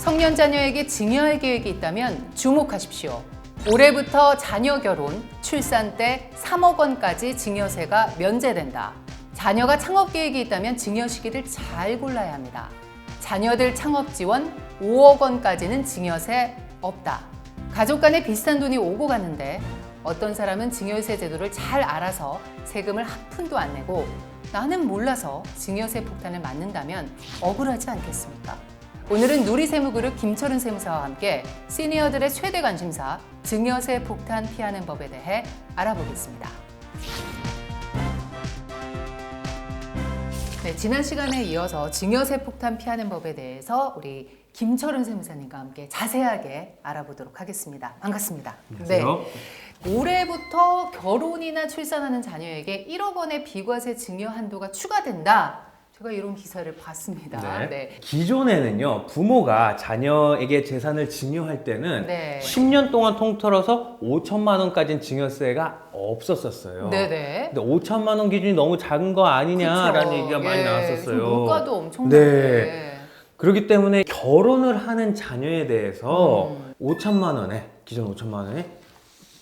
성년 자녀에게 증여할 계획이 있다면 주목하십시오. 올해부터 자녀 결혼, 출산 때 3억 원까지 증여세가 면제된다. 자녀가 창업 계획이 있다면 증여 시기를 잘 골라야 합니다. 자녀들 창업 지원 5억 원까지는 증여세 없다. 가족 간에 비슷한 돈이 오고 가는데 어떤 사람은 증여세 제도를 잘 알아서 세금을 한 푼도 안 내고 나는 몰라서 증여세 폭탄을 맞는다면 억울하지 않겠습니까? 오늘은 누리세무그룹 김철은 세무사와 함께 시니어들의 최대 관심사 증여세 폭탄 피하는 법에 대해 알아보겠습니다. 네, 지난 시간에 이어서 증여세 폭탄 피하는 법에 대해서 우리 김철은 세무사님과 함께 자세하게 알아보도록 하겠습니다. 반갑습니다. 안녕하세요. 네. 올해부터 결혼이나 출산하는 자녀에게 1억 원의 비과세 증여 한도가 추가된다. 제가 이런 기사를 봤습니다. 네. 네. 기존에는요, 부모가 자녀에게 재산을 증여할 때는 네. 10년 동안 통틀어서 5천만 원까지는 증여세가 없었어요. 네네. 근데 5천만 원 기준이 너무 작은 거 아니냐라는 그쵸. 얘기가 많이 예, 나왔었어요. 물가도 엄청 네. 많은데. 그렇기 때문에 결혼을 하는 자녀에 대해서 5천만 원에, 기존 5천만 원에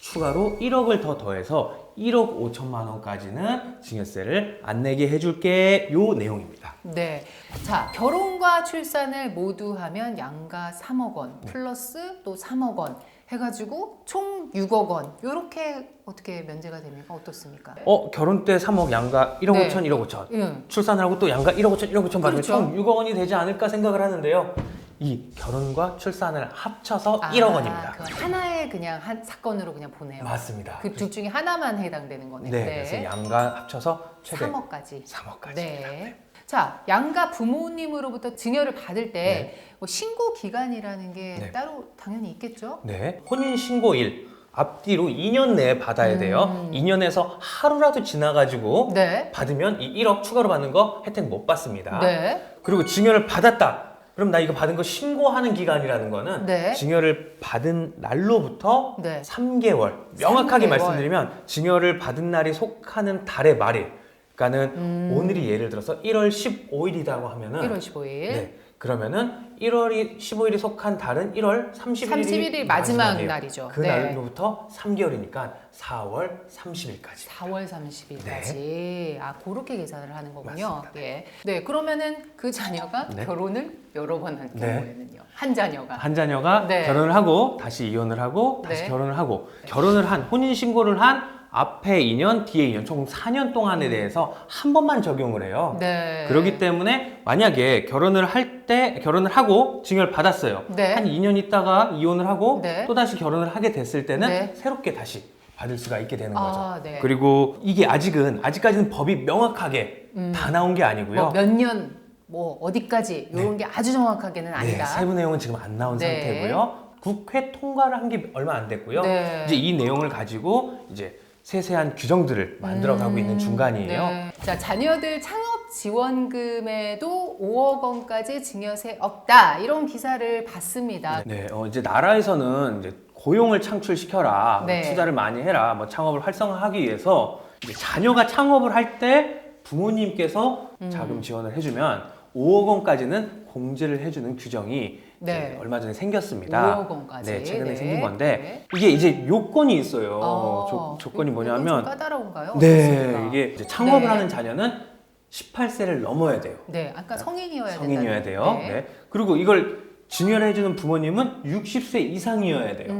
추가로 1억을 더 더해서 1억 5천만 원까지는 증여세를 안 내게 해줄게, 요 내용입니다. 네. 자, 결혼과 출산을 모두 하면 양가 3억 원 플러스 또 3억 원 해가지고 총 6억 원. 요렇게 어떻게 면제가 됩니까? 어떻습니까? 결혼 때 3억, 양가 1억 네. 5천, 1억 5천. 예. 출산을 하고 또 양가 1억 5천, 1억 5천 받으면 그렇죠. 총 6억 원이 되지 않을까 생각을 하는데요. 이 결혼과 출산을 합쳐서 1억 원입니다. 그 하나의 그냥 한 사건으로 그냥 보내요. 맞습니다. 그 둘 중에 하나만 해당되는 거네요. 네, 그래서 양가 합쳐서 최대 3억까지. 3억까지. 네. 자, 양가 부모님으로부터 증여를 받을 때 네. 뭐 신고 기간이라는 게 네. 따로 당연히 있겠죠? 네. 혼인신고일 앞뒤로 2년 내에 받아야 돼요. 2년에서 하루라도 지나가지고 네. 받으면 이 1억 추가로 받는 거 혜택 못 받습니다. 네. 그리고 증여를 받았다. 그럼 나 이거 받은 거 신고하는 기간이라는 거는 네. 증여를 받은 날로부터 네. 3개월. 명확하게 3개월. 말씀드리면 증여를 받은 날이 속하는 달의 말일. 그러니까는 오늘이 예를 들어서 1월 15일이라고 하면은 1월 15일. 네. 그러면은 1월이 15일이 속한 달은 1월 31일이 31일 마지막 날이죠. 그 네. 날로부터 3개월이니까 4월 30일까지. 4월 30일까지. 네. 아, 그렇게 계산을 하는 거군요. 맞습니다. 예. 네, 그러면은 그 자녀가 네. 결혼을 여러 번 한 네. 경우에는요. 한 자녀가. 한 자녀가 네. 결혼을 하고 다시 이혼을 하고 다시 네. 결혼을 하고 결혼을 한 혼인 신고를 한 앞에 2년 뒤에 2년 총 4년 동안에 대해서 한 번만 적용을 해요. 네. 그렇기 때문에 만약에 결혼을 할 때 결혼을 하고 증여를 받았어요. 네. 한 2년 있다가 이혼을 하고 네. 또 다시 결혼을 하게 됐을 때는 네. 새롭게 다시 받을 수가 있게 되는 아, 거죠. 네. 그리고 이게 아직까지는 법이 명확하게 다 나온 게 아니고요. 뭐 몇 년, 뭐 어디까지 이런 게 아주 정확하게는 네, 아니다. 세부 내용은 지금 안 나온 네. 상태고요. 국회 통과를 한 게 얼마 안 됐고요. 네. 이제 이 내용을 가지고 이제 세세한 규정들을 만들어가고 있는 중간이에요. 네. 자, 자녀들 창업 지원금에도 5억 원까지 증여세 없다. 이런 기사를 봤습니다. 네, 이제 나라에서는 이제 고용을 창출시켜라, 네. 투자를 많이 해라, 뭐 창업을 활성화하기 위해서 이제 자녀가 창업을 할 때 부모님께서 자금 지원을 해주면 5억 원까지는 공제를 해주는 규정이 네. 이제 얼마 전에 생겼습니다. 5억 원까지. 네, 최근에 네. 생긴 건데 네. 이게 이제 요건이 있어요. 아, 조건이 이건 뭐냐면 좀 까다로운가요? 네, 어떻습니까? 이게 이제 창업을 네. 하는 자녀는 18세를 넘어야 돼요. 네, 아까 성인이어야 된다. 성인이어야 돼요. 네. 그리고 이걸 증여를 해주는 부모님은 60세 이상이어야 돼요.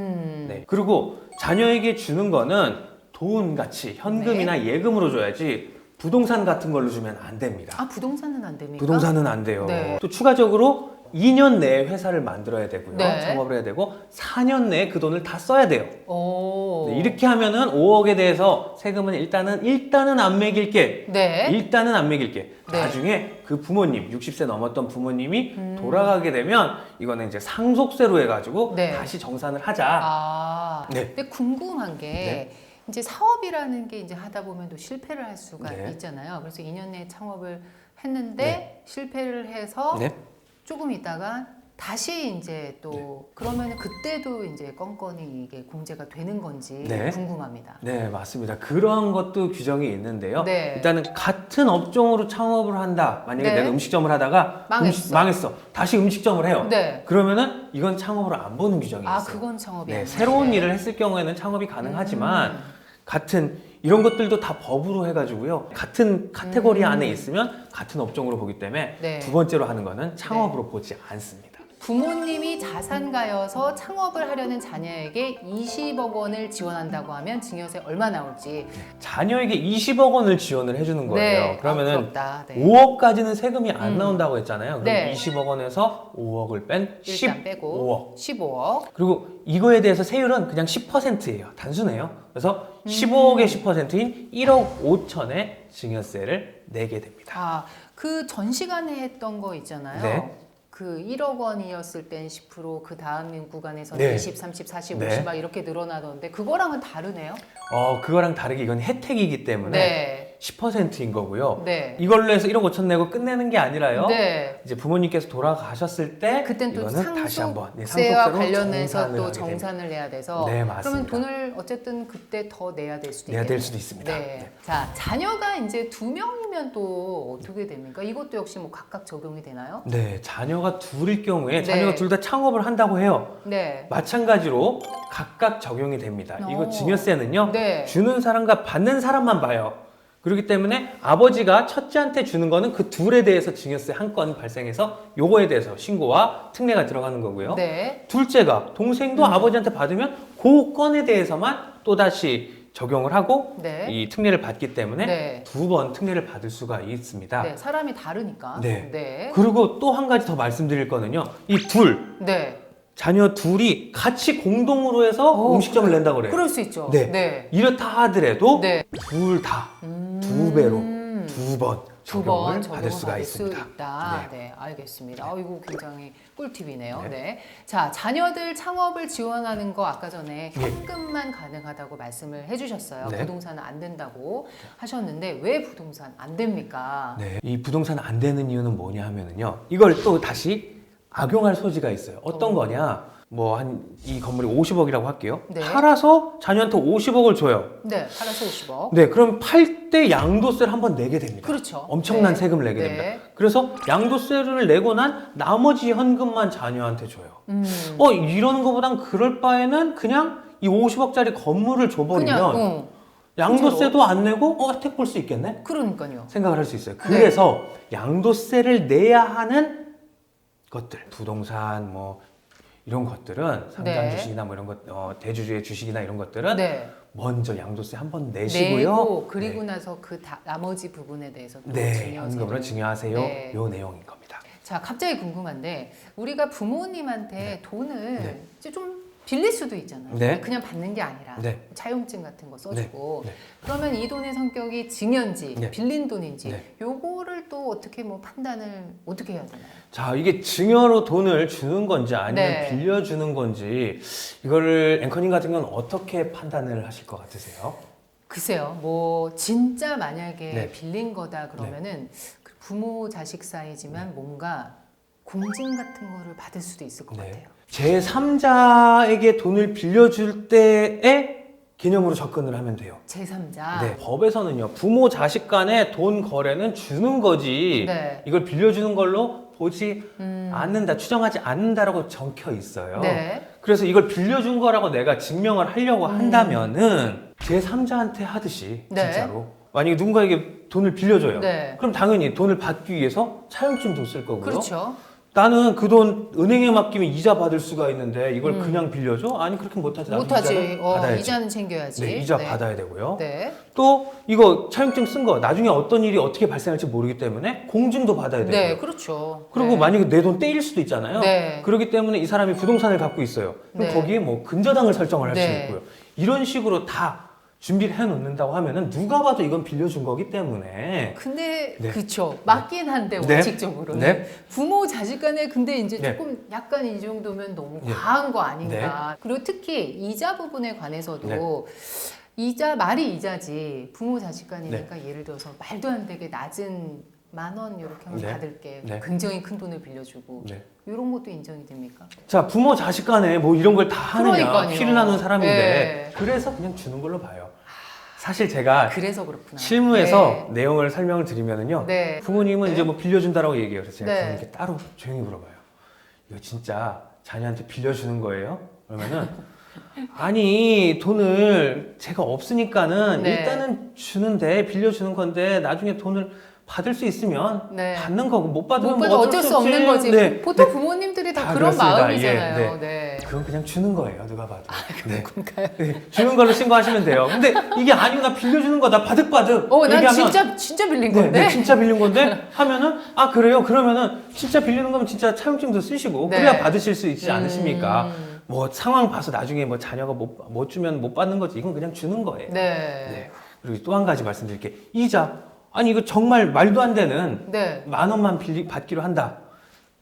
네. 그리고 자녀에게 주는 거는 돈 같이 현금이나 네. 예금으로 줘야지 부동산 같은 걸로 주면 안 됩니다. 아, 부동산은 안 됩니까? 부동산은 안 돼요. 네. 또 추가적으로 2년 내에 회사를 만들어야 되고요. 네. 창업을 해야 되고 4년 내에 그 돈을 다 써야 돼요. 오. 네, 이렇게 하면은 5억에 대해서 세금은 일단은 안 매길게. 네. 일단은 안 매길게. 네. 나중에 그 부모님, 60세 넘었던 부모님이 돌아가게 되면 이거는 이제 상속세로 해가지고 네. 다시 정산을 하자. 아. 네. 근데 궁금한 게 네. 이제 사업이라는 게 이제 하다 보면 또 실패를 할 수가 네. 있잖아요. 그래서 2년 내에 창업을 했는데 네. 실패를 해서 네. 조금 있다가 다시 이제 또 그러면 그때도 이제 건건이 이게 공제가 되는 건지 네. 궁금합니다. 네, 맞습니다. 그러한 것도 규정이 있는데요. 네. 일단은 같은 업종으로 창업을 한다. 만약에 네. 내가 음식점을 하다가 망했어. 다시 음식점을 해요. 네. 그러면은 이건 창업으로 안 보는 규정이 있어요. 아, 그건 창업이 네, 아니에요. 새로운 일을 했을 경우에는 창업이 가능하지만 같은 이런 것들도 다 법으로 해가지고요. 같은 카테고리 안에 있으면 같은 업종으로 보기 때문에 네. 두 번째로 하는 거는 창업으로 보지 않습니다. 부모님이 자산가여서 창업을 하려는 자녀에게 20억 원을 지원한다고 하면 증여세 얼마 나올지. 자녀에게 20억 원을 지원을 해주는 거예요. 네. 그러면은 부럽다. 네. 5억까지는 세금이 안 나온다고 했잖아요. 그럼 네. 20억 원에서 5억을 뺀 일단 빼고 15억. 15억. 그리고 이거에 대해서 세율은 그냥 10%예요. 단순해요. 그래서 15억의 10%인 1억 5천의 증여세를 내게 됩니다. 아, 그 전 시간에 했던 거 있잖아요. 네. 그 1억 원이었을 땐 10%, 그 다음 구간에서는 네. 20, 30, 40, 네. 50 막 이렇게 늘어나던데 그거랑은 다르네요. 그거랑 다르게 이건 혜택이기 때문에 네. 10%인 거고요. 네. 이걸로 해서 1억 5천 내고 끝내는 게 아니라요. 네. 이제 부모님께서 돌아가셨을 때 그땐 또 이거는 다시 한번 상속세와 상속세로 관련해서 정산을 또 하게 됩니다. 정산을 내야 돼서 네, 그러면 맞습니다. 돈을 어쨌든 그때 더 내야 될 수도 내야 있겠네요. 될 수도 있습니다. 네. 네. 자, 자녀가 이제 2명이면 또 어떻게 됩니까? 이것도 역시 뭐 각각 적용이 되나요? 네, 자녀가 둘일 경우에 네. 자녀가 둘 다 창업을 한다고 해요. 네. 마찬가지로 각각 적용이 됩니다. 이거 오. 증여세는요. 네. 주는 사람과 받는 사람만 봐요. 그렇기 때문에 아버지가 첫째한테 주는 거는 그 둘에 대해서 증여세 한 건 발생해서 요거에 대해서 신고와 특례가 들어가는 거고요. 네. 둘째가 동생도 아버지한테 받으면 그 건에 대해서만 또다시 적용을 하고 네. 이 특례를 받기 때문에 네. 두 번 특례를 받을 수가 있습니다. 네. 사람이 다르니까. 네. 네. 그리고 또 한 가지 더 말씀드릴 거는요. 이 둘, 네. 자녀 둘이 같이 공동으로 해서 음식점을 낸다고 그래요. 그럴 수 있죠. 네. 네. 이렇다 하더라도 네. 둘 다 두 배로 두 번 두 번 적용을 적용을 받을 수가 수 있습니다. 있다. 네. 네, 알겠습니다. 이거 굉장히 꿀팁이네요. 네. 네. 자, 자녀들 창업을 지원하는 거 아까 전에 예. 현금만 가능하다고 말씀을 해주셨어요. 네. 부동산은 안 된다고 하셨는데 왜 부동산 안 됩니까? 네. 이 부동산 안 되는 이유는 뭐냐 하면은요. 이걸 또 다시 악용할 소지가 있어요. 어떤 거냐? 뭐 한 이 건물이 50억이라고 할게요. 네. 팔아서 자녀한테 50억을 줘요. 네, 팔아서 50억. 네, 그럼 팔 때 양도세를 한번 내게 됩니다. 그렇죠. 엄청난 네. 세금을 내게 네. 됩니다. 그래서 양도세를 내고 난 나머지 현금만 자녀한테 줘요. 이러는 것보단 그럴 바에는 그냥 이 50억짜리 건물을 줘버리면 그냥 양도세도 안 내고 혜택 볼 수 있겠네? 그러니까요. 생각을 할 수 있어요. 그래서 양도세를 내야 하는 것들, 부동산 뭐 이런 것들은 상장 네. 주식이나 뭐 이런 것, 대주주의 주식이나 이런 것들은 네. 먼저 양도세 한번 내시고요. 내고 그리고 네. 나서 그 나머지 부분에 대해서 또 네, 증여세를. 현금으로 증여하세요. 네. 요 내용인 겁니다. 자, 갑자기 궁금한데 우리가 부모님한테 돈을 네. 이제 좀 빌릴 수도 있잖아요. 네. 그냥 받는 게 아니라 네. 차용증 같은 거 써주고 네. 네. 그러면 이 돈의 성격이 증여인지 네. 빌린 돈인지 네. 요거를 또 어떻게 뭐 판단을 어떻게 해야 되나요? 자, 이게 증여로 돈을 주는 건지 아니면 네. 빌려주는 건지 이거를 앵커님 같은 건 어떻게 판단을 하실 것 같으세요? 글쎄요, 뭐 진짜 만약에 네. 빌린 거다 그러면은 그 부모 자식 사이지만 뭔가 공증 같은 거를 받을 수도 있을 것 같아요. 제3자에게 돈을 빌려줄 때의 개념으로 접근을 하면 돼요. 제3자. 네, 법에서는요, 부모 자식 간의 돈 거래는 주는 거지, 네. 이걸 빌려주는 걸로 보지 않는다, 추정하지 않는다라고 적혀 있어요. 네. 그래서 이걸 빌려준 거라고 내가 증명을 하려고 한다면은 제3자한테 하듯이 네. 진짜로 만약에 누군가에게 돈을 빌려줘요. 네. 그럼 당연히 돈을 받기 위해서 차용증도 쓸 거고요. 그렇죠. 나는 그 돈 은행에 맡기면 이자 받을 수가 있는데 이걸 그냥 빌려줘? 아니 그렇게 못하지. 나도 못하지. 이자를 받아야지. 이자는 챙겨야지. 네, 이자 받아야 되고요. 네. 또 이거 차용증 쓴 거 나중에 어떤 일이 어떻게 발생할지 모르기 때문에 공증도 받아야 되고요. 네, 그렇죠. 그리고 네. 만약에 내 돈 떼일 수도 있잖아요. 네. 그렇기 때문에 이 사람이 부동산을 갖고 있어요. 그럼 네. 거기에 뭐 근저당을 설정을 할 수 네. 있고요. 이런 식으로 다 준비를 해 놓는다고 하면은 누가 봐도 이건 빌려준 거기 때문에 근데 네. 그쵸 맞긴 한데 네. 원칙적으로는 네. 부모 자식 간에 근데 이제 네. 조금 약간 이 정도면 너무 네. 과한 거 아닌가. 그리고 특히 이자 부분에 관해서도 네. 이자 말이 이자지 부모 자식 간이니까 예를 들어서 말도 안 되게 낮은 10,000원 이렇게 하면 네. 받을게. 네. 굉장히 큰 돈을 빌려주고 네. 이런 것도 인정이 됩니까? 자, 부모 자식 간에 뭐 이런 걸 다 하느냐, 그러니까요. 피를 나눈 사람인데 네. 그래서 그냥 주는 걸로 봐요. 사실 제가 그래서 그렇구나. 실무에서 내용을 설명을 드리면은요, 네. 부모님은 네. 이제 뭐 빌려준다라고 얘기해요. 그래서 제가 네. 부모님께 따로 조용히 물어봐요. 이거 진짜 자녀한테 빌려주는 거예요? 그러면은 아니 돈을 제가 없으니까는 네. 일단은 주는데 빌려주는 건데 나중에 돈을 받을 수 있으면 네. 받는 거고 못 받으면 못 뭐 받으면 어쩔 수 없지. 없는 거지. 네. 보통 네. 부모님들이 다 다 그런 그렇습니다. 마음이잖아요. 예, 네. 그건 그냥 주는 거예요. 누가 봐도. 네. 그런가요? 네, 주는 걸로 신고하시면 돼요. 근데 이게 아니고 나 빌려주는 거다 바득바득. 난 얘기하면 진짜 빌린 네, 건데. 네, 진짜 빌린 건데 하면은 아 그래요? 그러면은 진짜 빌리는 거면 진짜 차용증도 쓰시고 네. 그래야 받으실 수 있지 않으십니까? 뭐 상황 봐서 나중에 뭐 자녀가 못 주면 못 받는 거지. 이건 그냥 주는 거예요. 네. 네. 그리고 또 한 가지 말씀드릴게. 이자. 아니 이거 정말 말도 안 되는 네. 10,000원만 받기로 한다.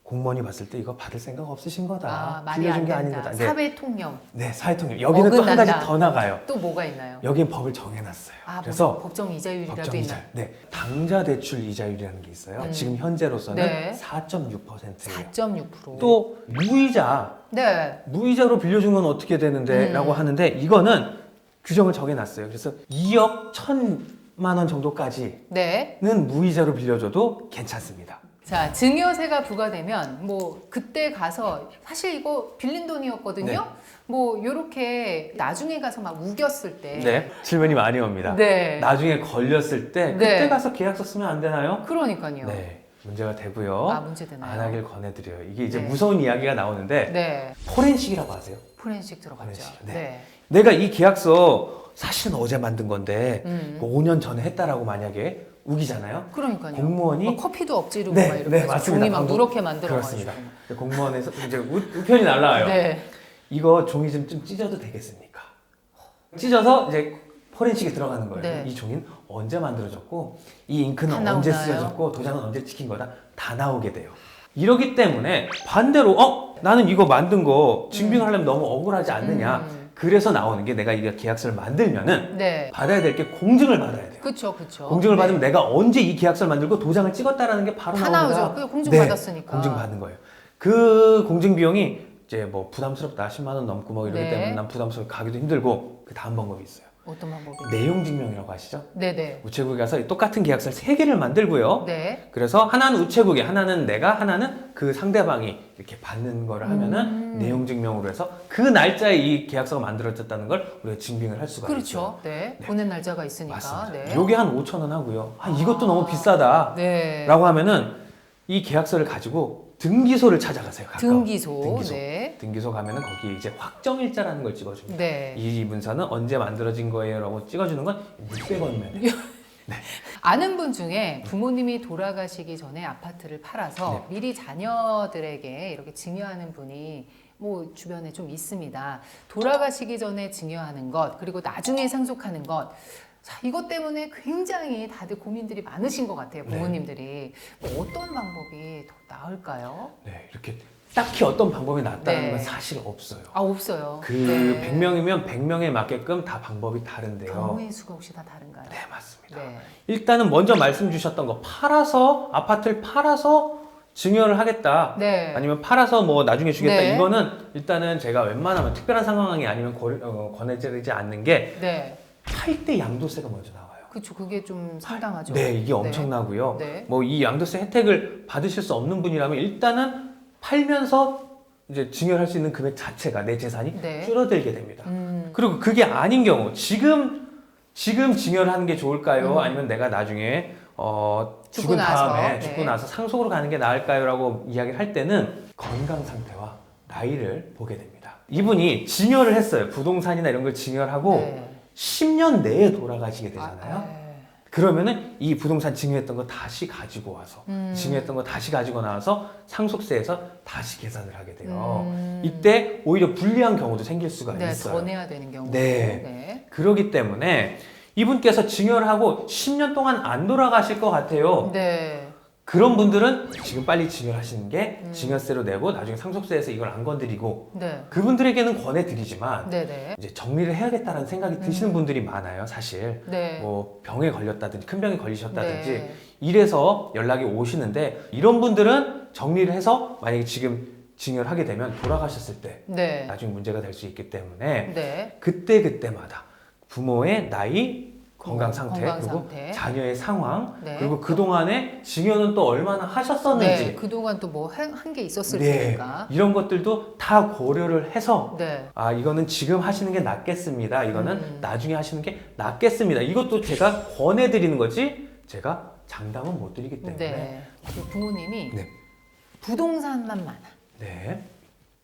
공무원이 봤을 때 이거 받을 생각 없으신 거다. 말이 빌려준 안 게 아닌 된다. 거다. 네. 사회 통념. 네, 사회통념. 여기는 또 한 어긋난다. 가지 더 나가요. 또 뭐가 있나요? 여긴 법을 정해놨어요. 그래서 그래서 법정 이자율이라도 법정 이자, 있나요? 네, 당좌 대출 이자율이라는 게 있어요. 지금 현재로서는 네. 4.6%예요. 4.6%. 또 무이자, 네. 무이자로 빌려준 건 어떻게 되는데라고 하는데 이거는 규정을 정해놨어요. 그래서 2억 1,000만 원 정도까지는 네. 무이자로 빌려줘도 괜찮습니다. 자, 증여세가 부과되면 뭐 그때 가서 사실 이거 빌린 돈이었거든요. 네. 뭐 요렇게 나중에 가서 막 우겼을 때. 네, 질문이 많이 옵니다. 네. 나중에 걸렸을 때 그때 네. 가서 계약서 쓰면 안 되나요? 그러니까요. 네, 문제가 되고요. 문제 되나요? 안 하길 권해드려요. 이게 이제 네. 무서운 이야기가 나오는데 네. 포렌식이라고 아세요? 포렌식 들어갔죠. 포렌식, 네. 네. 내가 이 계약서 사실은 어제 만든 건데 뭐 5년 전에 했다라고 만약에 우기잖아요. 그러니까요. 공무원이 막 커피도 엎지르고 네, 막 이렇게 네, 해서 맞습니다. 종이 막 방금- 누렇게 만들어 그렇습니다. 가지고. 공무원에서 이제 우편이 날라와요. 네. 이거 종이 좀 찢어도 되겠습니까? 찢어서 이제 포렌식에 들어가는 거예요. 네. 이 종이는 언제 만들어졌고 이 잉크는 다 언제 나오나요? 쓰여졌고 도장은 언제 찍힌 거다 다 나오게 돼요. 이러기 때문에 반대로 나는 이거 만든 거 증빙을 하려면 너무 억울하지 않느냐. 그래서 나오는 게 내가 이 계약서를 만들면은 네. 받아야 될 게 공증을 받아야 돼요. 그쵸, 그쵸. 공증을 네. 받으면 내가 언제 이 계약서를 만들고 도장을 찍었다라는 게 바로 다 나옵니다. 나오죠. 그 공증 네, 받았으니까. 공증 받는 거예요. 그 공증 비용이 이제 뭐 부담스럽다 10만 원 넘고 뭐 이러기 네. 때문에 난 부담스럽게 가기도 힘들고 그 다음 방법이 있어요. 어떤 방법이? 내용 증명이라고 하시죠? 네네. 우체국에 가서 똑같은 계약서를 3개를 만들고요. 네. 그래서 하나는 우체국에, 하나는 내가, 하나는 그 상대방이 이렇게 받는 거를 하면은 내용 증명으로 해서 그 날짜에 이 계약서가 만들어졌다는 걸 우리가 증빙을 할 수가 있어요. 그렇죠. 네. 보낸 날짜가 있으니까. 맞습니다. 네. 요게 한 5,000원 하고요. 이것도 너무 비싸다. 네. 라고 하면은 이 계약서를 가지고 등기소를 찾아가세요. 가까운. 등기소. 네. 등기소 가면은 거기에 이제 확정일자라는 걸 찍어줍니다. 네. 이 문서는 언제 만들어진 거예요? 라고 찍어주는 건 600원이면 아는 분 중에 부모님이 돌아가시기 전에 아파트를 팔아서 미리 자녀들에게 이렇게 증여하는 분이 뭐 주변에 좀 있습니다. 돌아가시기 전에 증여하는 것, 그리고 나중에 상속하는 것. 자, 이것 때문에 굉장히 다들 고민들이 많으신 것 같아요, 부모님들이. 뭐 어떤 방법이 더 나을까요? 네, 이렇게 딱히 어떤 방법이 낫다는 네. 건 사실 없어요. 없어요. 그 네. 100명이면 100명에 맞게끔 다 방법이 다른데요. 경우의 수가 혹시 다 다른가요? 네, 맞습니다. 네. 일단은 먼저 말씀 주셨던 거 아파트를 팔아서 증여를 하겠다. 네. 아니면 팔아서 뭐 나중에 주겠다. 네. 이거는 일단은 제가 웬만하면 특별한 상황이 아니면 권해지지 않는 게 네. 팔 때 양도세가 먼저 나와요. 그렇죠. 그게 좀 상당하죠. 네, 이게 엄청나고요. 네. 뭐 이 양도세 혜택을 받으실 수 없는 분이라면 일단은 팔면서 이제 증여할 수 있는 금액 자체가 내 재산이 네. 줄어들게 됩니다. 그리고 그게 아닌 경우 지금 증여를 하는 게 좋을까요? 아니면 내가 나중에 죽고 죽은 나서, 다음에 네. 죽고 나서 상속으로 가는 게 나을까요?라고 이야기를 할 때는 건강 상태와 나이를 보게 됩니다. 이분이 증여를 했어요. 부동산이나 이런 걸 증여를 하고 네. 10년 내에 돌아가시게 되잖아요. 네. 그러면은 이 부동산 증여했던 거 다시 가지고 와서 증여했던 거 다시 가지고 나와서 상속세에서 다시 계산을 하게 돼요. 이때 오히려 불리한 경우도 생길 수가 네, 있어요. 더 내야 되는 경우. 네. 그러기 때문에 이분께서 증여를 하고 10년 동안 안 돌아가실 것 같아요. 네. 그런 분들은 지금 빨리 증여하시는 게 증여세로 내고 나중에 상속세에서 이걸 안 건드리고 네. 그분들에게는 권해드리지만 네네. 이제 정리를 해야겠다는 생각이 드시는 분들이 많아요, 사실. 네. 뭐 병에 걸렸다든지 큰 병에 걸리셨다든지 네. 이래서 연락이 오시는데 이런 분들은 정리를 해서 만약에 지금 증여를 하게 되면 돌아가셨을 때 네. 나중에 문제가 될 수 있기 때문에 네. 그때마다 부모의 나이, 건강 상태, 건강 그리고 상태. 자녀의 상황, 네. 그리고 그동안에 증여는 또 얼마나 하셨었는지 네. 그동안 또 뭐 한 게 있었을 네, 테니까. 이런 것들도 다 고려를 해서 네. 아 이거는 지금 하시는 게 낫겠습니다. 이거는 나중에 하시는 게 낫겠습니다. 이것도 제가 권해드리는 거지 제가 장담은 못 드리기 때문에 네. 그 부모님이 네. 부동산만 많아. 네.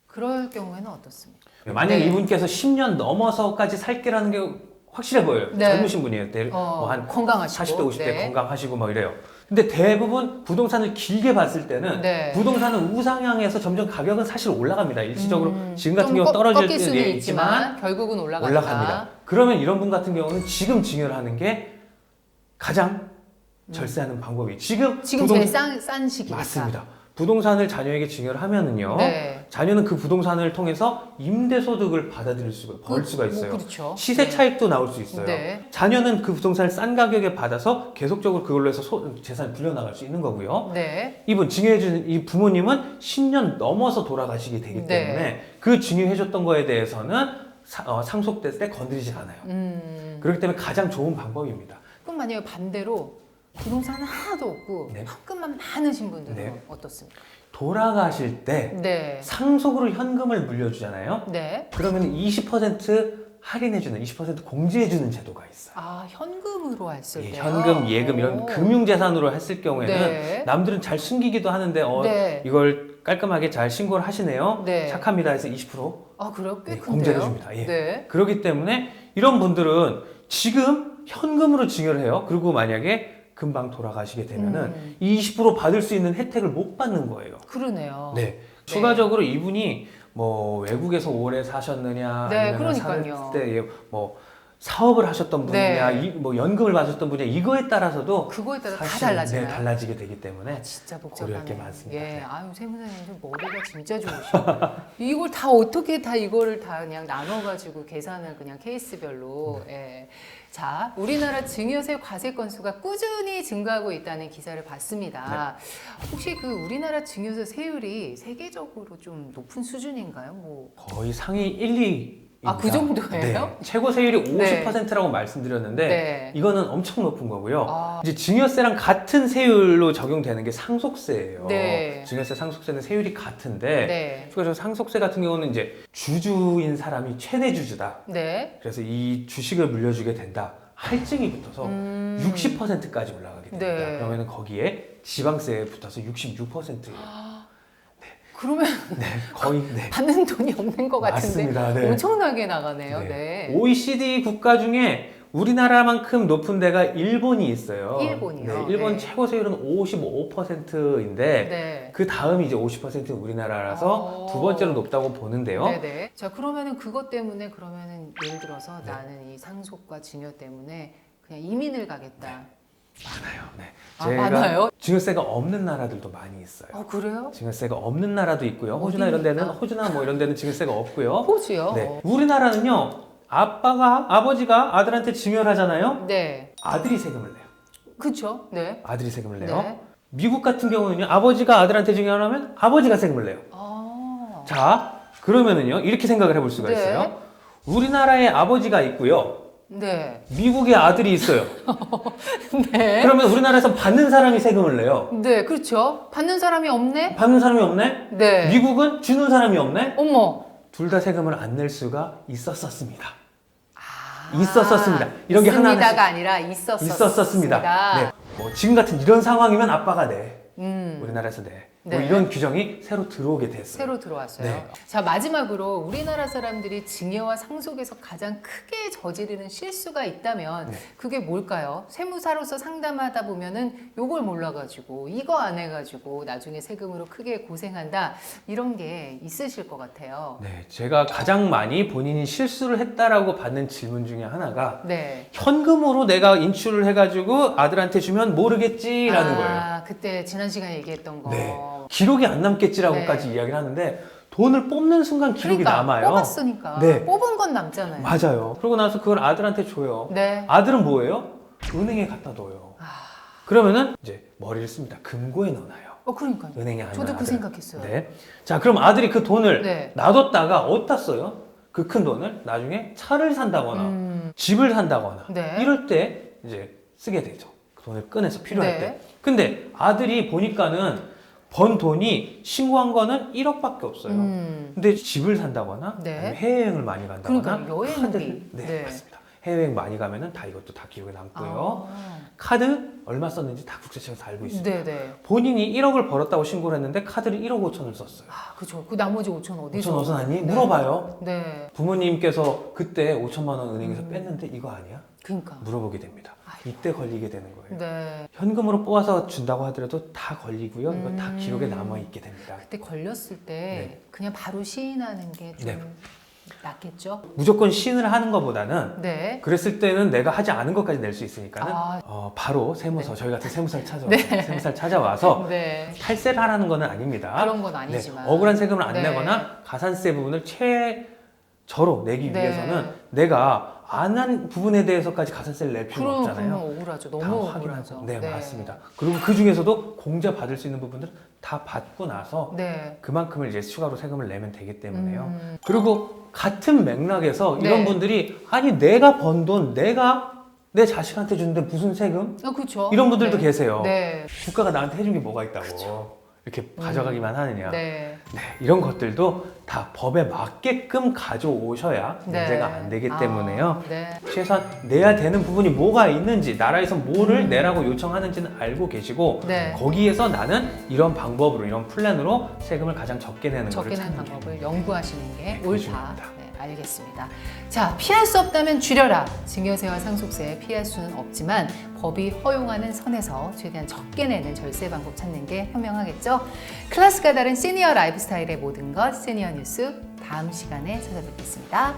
그럴 경우에는 어떻습니까? 만약 네. 이분께서 10년 넘어서까지 살 게라는 게 확실해 보여요. 네. 젊으신 분이에요. 뭐한 건강하시고 40대, 50대 네. 건강하시고 뭐 이래요. 근데 대부분 부동산을 길게 봤을 때는 네. 부동산은 우상향해서 점점 가격은 사실 올라갑니다. 일시적으로 지금 같은 좀 경우 떨어질 꺾일 수는 때 있지만 결국은 올라간다. 올라갑니다. 그러면 이런 분 같은 경우는 지금 증여를 하는 게 가장 절세하는 방법이 지금 제일 싼 시기니까. 맞습니다. 부동산을 자녀에게 증여를 하면은요. 네. 자녀는 그 부동산을 통해서 임대소득을 받아들일 수가 벌 수가 있어요. 뭐 그렇죠. 시세 차익도 나올 수 있어요. 네. 자녀는 그 부동산을 싼 가격에 받아서 계속적으로 그걸로 해서 재산을 불려나갈 수 있는 거고요. 네. 이분 증여해준 이 부모님은 10년 넘어서 돌아가시게 되기 네. 때문에 그 증여해줬던 거에 대해서는 상속될 때 건드리지 않아요. 그렇기 때문에 가장 좋은 방법입니다. 그럼 만약에 반대로 부동산 하나도 없고 네. 현금만 많으신 분들은 네. 어떻습니까? 돌아가실 때 네. 상속으로 현금을 물려주잖아요. 네. 그러면 20% 할인해주는, 20% 공제해주는 제도가 있어요. 아, 현금으로 했을 예, 때. 현금, 예금 이런 금융재산으로 했을 경우에는 네. 남들은 잘 숨기기도 하는데 네. 이걸 깔끔하게 잘 신고를 하시네요. 네. 착합니다 해서 20% 아, 그래요? 꽤 네, 큰데요? 공제를 줍니다. 예. 네. 그렇기 때문에 이런 분들은 지금 현금으로 증여를 해요. 그리고 만약에 금방 돌아가시게 되면은 20% 받을 수 있는 혜택을 못 받는 거예요. 그러네요. 네. 추가적으로 이분이 뭐 외국에서 오래 사셨느냐, 네, 아니면 그러니까요. 때뭐 사업을 하셨던 분이냐, 네. 뭐 연금을 받으셨던 분이냐 이거에 따라서도 그거에 따라 다 사실, 달라지나요? 네, 달라지게 되기 때문에 진짜 고려할 게 복잡하네요. 많습니다. 예, 네. 아유 세무사님 좀 머리가 진짜 좋으셔. 이걸 다 어떻게 다 이거를 다 그냥 나눠가지고 계산을 그냥 케이스별로. 예. 자, 우리나라 증여세 과세 건수가 꾸준히 증가하고 있다는 기사를 봤습니다. 혹시 그 우리나라 증여세 세율이 세계적으로 좀 높은 수준인가요? 뭐 거의 상위 1, 2. 아, 그 정도예요? 네. 최고 세율이 네. 50%라고 말씀드렸는데 네. 이거는 엄청 높은 거고요. 아. 이제 증여세랑 같은 세율로 적용되는 게 상속세예요. 네. 증여세, 상속세는 세율이 같은데 네. 추가적으로 상속세 같은 경우는 이제 주주인 사람이 최대 주주다. 네. 그래서 이 주식을 물려주게 된다. 할증이 붙어서 60%까지 올라가게 됩니다. 네. 그러면 거기에 지방세에 붙어서 66%예요. 그러면 네, 거의 네. 받는 돈이 없는 것 같은데 맞습니다. 네. 엄청나게 나가네요. 네. 네. OECD 국가 중에 우리나라만큼 높은 데가 일본이 있어요. 일본이요? 네, 일본 네. 최고 세율은 55%인데 네. 그 다음이 이제 50%는 우리나라라서 두 번째로 높다고 보는데요. 네네. 자, 그러면은 그것 때문에 그러면은 예를 들어서 네. 나는 이 상속과 증여 때문에 그냥 이민을 가겠다. 많아요. 네. 아, 많아요? 증여세가 없는 나라들도 많이 있어요. 그래요? 증여세가 없는 나라도 있고요. 호주나 이런 어디입니까? 데는 호주나 뭐 이런 데는 증여세가 없고요. 호주요? 네. 우리나라는요. 아버지가 아들한테 증여를 하잖아요. 네. 아들이 세금을 내요. 그쵸? 네. 아들이 세금을 내요. 네. 미국 같은 경우는요. 아버지가 아들한테 증여를 하면 아버지가 세금을 내요. 아. 자, 그러면은요. 이렇게 생각을 해볼 수가 네. 있어요. 우리나라에 아버지가 있고요. 네. 미국에 아들이 있어요. 네. 그러면 우리나라에서 받는 사람이 세금을 내요. 네, 그렇죠. 받는 사람이 없네? 받는 사람이 없네? 네. 미국은 주는 사람이 없네? 어머. 둘 다 세금을 안 낼 수가 있었습니다. 아, 있었었습니다. 이런 게 하나하나씩 있습니다가 아니라 있었습니다. 네. 뭐 지금 같은 이런 상황이면 아빠가 내. 음. 우리나라에서 내. 네. 뭐 이런 규정이 새로 들어오게 됐어요. 새로 들어왔어요. 네. 자, 마지막으로 우리나라 사람들이 증여와 상속에서 가장 크게 저지르는 실수가 있다면 네. 그게 뭘까요? 세무사로서 상담하다 보면은 요걸 몰라가지고 이거 안 해가지고 나중에 세금으로 크게 고생한다 이런 게 있으실 것 같아요. 네, 제가 가장 많이 본인이 실수를 했다라고 받는 질문 중에 하나가 네. 현금으로 내가 인출을 해가지고 아들한테 주면 모르겠지라는 거예요. 그때 지난 시간에 얘기했던 거. 네. 기록이 안 남겠지라고까지 네. 이야기를 하는데 돈을 뽑는 순간 기록이 그러니까, 남아요. 뽑았으니까. 네. 뽑은 건 남잖아요. 맞아요. 그러고 나서 그걸 아들한테 줘요. 네. 아들은 뭐예요? 은행에 갖다 둬요. 그러면은 이제 머리를 씁니다. 금고에 넣어놔요. 그러니까요. 은행에 안 저도 넣어요, 그 아들은. 생각했어요. 네. 자, 그럼 아들이 그 돈을 네. 놔뒀다가 어디다 써요? 그 큰 돈을 나중에 차를 산다거나 집을 산다거나 네. 이럴 때 이제 쓰게 되죠. 그 돈을 꺼내서 필요할 네. 때. 근데 아들이 보니까는 번 돈이 신고한 거는 1억밖에 없어요. 근데 집을 산다거나 네. 아니면 해외여행을 많이 간다거나 그러니까 여행비. 네, 네. 맞습니다. 해외여행 많이 가면은 다 이것도 다 기록에 남고요. 아. 카드 얼마 썼는지 다 국세청에서 알고 있습니다. 네네. 본인이 1억을 벌었다고 신고를 했는데 카드를 1억 5천을 썼어요. 그죠. 그 나머지 5천 어디서? 5천 어디서 났니? 네. 물어봐요. 네. 부모님께서 그때 5천만 원 은행에서 뺐는데 이거 아니야? 그러니까. 물어보게 됩니다. 이때 걸리게 되는 거예요. 네. 현금으로 뽑아서 준다고 하더라도 다 걸리고요. 이거 다 기록에 남아 있게 됩니다. 그때 걸렸을 때 네. 그냥 바로 시인하는 게 좀 네. 낫겠죠? 무조건 시인을 하는 것보다는 네. 그랬을 때는 내가 하지 않은 것까지 낼 수 있으니까는 아. 바로 세무서 저희 같은 세무사를 찾아와서 네. 세무사를 찾아와서 네. 탈세를 하라는 건 아닙니다. 그런 건 아니지만. 네, 억울한 세금을 안 네. 내거나 가산세 부분을 최저로 내기 네. 위해서는 내가 안 한 부분에 대해서까지 가산세를 낼 필요는 그러면 없잖아요. 억울하죠. 다 너무 확인하고. 억울하죠. 네, 맞습니다. 그리고 그 중에서도 공제 받을 수 있는 부분들 다 받고 나서 네. 그만큼을 이제 추가로 세금을 내면 되기 때문에요. 그리고 같은 맥락에서 네. 이런 분들이 아니 내가 번 돈 내가 내 자식한테 주는데 무슨 세금? 그렇죠. 이런 분들도 네. 계세요. 네. 국가가 나한테 해준 게 뭐가 있다고 이렇게 가져가기만 하느냐. 네. 네, 이런 것들도 다 법에 맞게끔 가져오셔야 네. 문제가 안 되기 때문에요. 네. 최소한 내야 되는 부분이 뭐가 있는지 나라에서 뭐를 내라고 요청하는지는 알고 계시고 네. 거기에서 나는 이런 방법으로 이런 플랜으로 세금을 가장 적게 내는 적게 거를 내는 찾는 게 방법을 연구하시는 게 옳다. 그렇습니다. 네, 알겠습니다. 자, 피할 수 없다면 줄여라. 증여세와 상속세 피할 수는 없지만 법이 허용하는 선에서 최대한 적게 내는 절세 방법 찾는 게 현명하겠죠. 클래스가 다른 시니어 라이프 스타일의 모든 것 시니어 뉴스 다음 시간에 찾아뵙겠습니다.